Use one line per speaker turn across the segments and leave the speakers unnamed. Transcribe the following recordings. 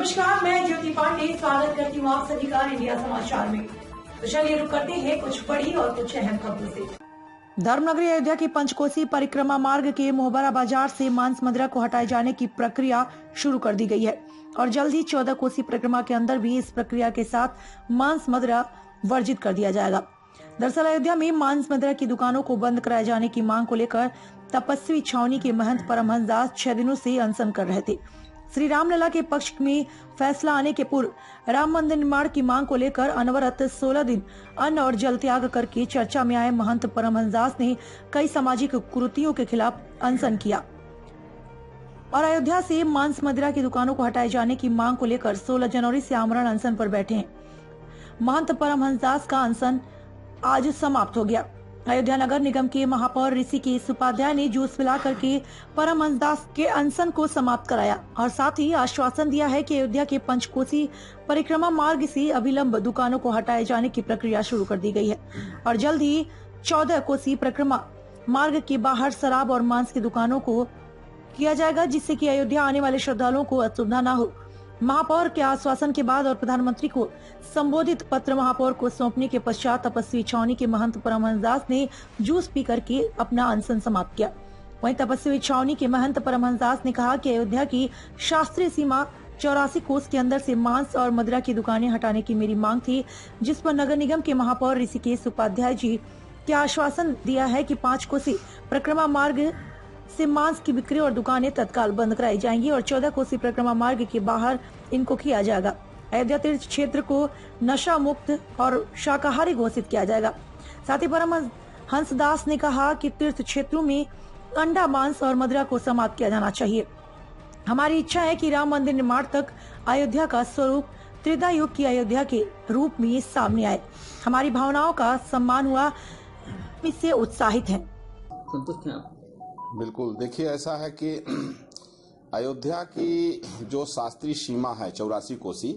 नमस्कार, मैं ज्योति पांडे स्वागत करती हूँ आप सभी का इंडिया समाचार में। तो चलिए रुक करते हैं कुछ बड़ी और कुछ अहम खबरों से। धर्मनगरी अयोध्या की पंचकोसी परिक्रमा मार्ग के मोहबरा बाजार से मांस मदिरा को हटाए जाने की प्रक्रिया शुरू कर दी गई है और जल्द ही 14 कोसी परिक्रमा के अंदर भी इस प्रक्रिया के साथ मांस मदिरा वर्जित कर दिया जाएगा। दरअसल अयोध्या में मांस मदिरा की दुकानों को बंद कराए जाने की मांग को लेकर तपस्वी छावनी के महंत परमहंस दास 6 दिनों से अनशन कर रहे थे। श्री रामलला के पक्ष में फैसला आने के पूर्व राम मंदिर निर्माण की मांग को लेकर अनवरत 16 दिन अन्न और जल त्याग करके चर्चा में आए महंत परमहंस दास ने कई सामाजिक कुरीतियों के खिलाफ अनशन किया और अयोध्या से मांस मदिरा की दुकानों को हटाए जाने की मांग को लेकर 16 जनवरी से आमरण अनशन पर बैठे हैं। महंत परमहंस दास का अनशन आज समाप्त हो गया। अयोध्या नगर निगम के महापौर ऋषिकेश उपाध्याय ने जूस पिला करके परमहंस दास के अनशन को समाप्त कराया और साथ ही आश्वासन दिया है कि अयोध्या के पंचकोसी परिक्रमा मार्ग से अविलंब दुकानों को हटाए जाने की प्रक्रिया शुरू कर दी गई है और जल्द ही 14 कोसी परिक्रमा मार्ग के बाहर शराब और मांस की दुकानों को किया जाएगा, जिससे कि अयोध्या आने वाले श्रद्धालुओं को असुविधा न हो। महापौर के आश्वासन के बाद और प्रधानमंत्री को संबोधित पत्र महापौर को सौंपने के पश्चात तपस्वी छावनी के महंत परमहंस दास ने जूस पी करके अपना अनशन समाप्त किया। वहीं तपस्वी छावनी के महंत परमहंस दास ने कहा कि अयोध्या की शास्त्रीय सीमा 84 कोस के अंदर से मांस और मदिरा की दुकानें हटाने की मेरी मांग थी, जिस पर नगर निगम के महापौर ऋषिकेश उपाध्याय जी के आश्वासन दिया है कि 5 कोसी परिक्रमा मार्ग से मांस की बिक्री और दुकानें तत्काल बंद कराई जाएंगी और 14 कोसी परिक्रमा मार्ग के बाहर इनको किया जाएगा। अयोध्या तीर्थ क्षेत्र को नशा मुक्त और शाकाहारी घोषित किया जाएगा। साथ ही परमहंस दास ने कहा कि तीर्थ क्षेत्रों में अंडा, मांस और मदिरा को समाप्त किया जाना चाहिए। हमारी इच्छा है कि राम मंदिर निर्माण तक अयोध्या का स्वरूप त्रेता युग की अयोध्या के रूप में सामने आए। हमारी भावनाओं का सम्मान हुआ, इससे उत्साहित है।
संतुष्ट हैं आप?
बिल्कुल। देखिए, ऐसा है कि अयोध्या की जो शास्त्रीय सीमा है 84 कोसी,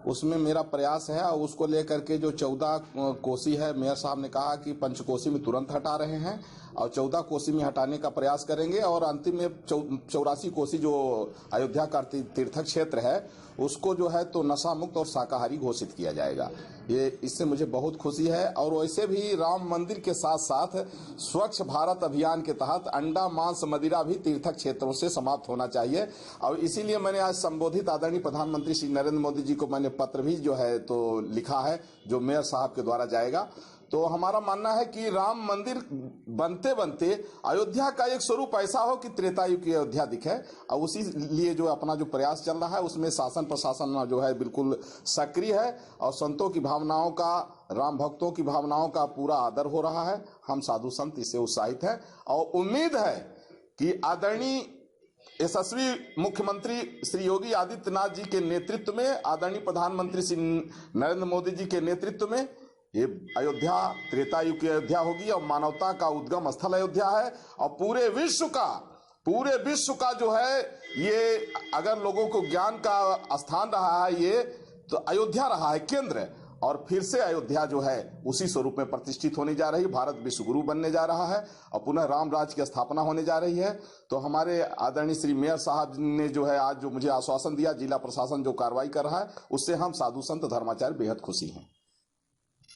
उसमें मेरा प्रयास है और उसको लेकर के जो 14 कोसी है, मेयर साहब ने कहा कि पंचकोसी में तुरंत हटा रहे हैं और 14 कोसी में हटाने का प्रयास करेंगे और अंतिम में 84 कोसी जो अयोध्या का तीर्थ क्षेत्र है उसको जो है तो नशा मुक्त और शाकाहारी घोषित किया जाएगा। ये इससे मुझे बहुत खुशी है। और वैसे भी राम मंदिर के साथ साथ स्वच्छ भारत अभियान के तहत अंडा, मांस, मदिरा भी तीर्थ क्षेत्रों से समाप्त होना चाहिए और इसीलिए मैंने आज संबोधित आदरणीय प्रधानमंत्री श्री नरेंद्र मोदी जी को मैंने पत्र भी जो है तो लिखा है, जो मेयर साहब के द्वारा जाएगा। तो हमारा मानना है कि राम मंदिर बनते बनते अयोध्या का एक स्वरूप ऐसा हो कि त्रेता युग की अयोध्या दिखे और उसी लिए जो अपना जो प्रयास चल रहा है उसमें शासन प्रशासन जो है बिल्कुल सक्रिय है और संतों की भावनाओं का, राम भक्तों की भावनाओं का पूरा आदर हो रहा है। हम साधु संत इससे उत्साहित हैं और उम्मीद है कि आदरणीय यशस्वी मुख्यमंत्री श्री योगी आदित्यनाथ जी के नेतृत्व में, आदरणीय प्रधानमंत्री श्री नरेंद्र मोदी जी के नेतृत्व में ये अयोध्या त्रेता युग की अयोध्या होगी और मानवता का उद्गम स्थल अयोध्या है और पूरे विश्व का जो है ये अगर लोगों को ज्ञान का स्थान रहा है ये तो अयोध्या रहा है केंद्र और फिर से अयोध्या जो है उसी स्वरूप में प्रतिष्ठित होने जा रही, भारत विश्व गुरु बनने जा रहा है और पुनः राम राज्य की स्थापना होने जा रही है। तो हमारे आदरणीय श्री मेयर साहब ने जो है आज जो मुझे आश्वासन दिया, जिला प्रशासन जो कार्रवाई कर रहा है उससे हम साधु संत धर्माचार्य बेहद खुशी हैं।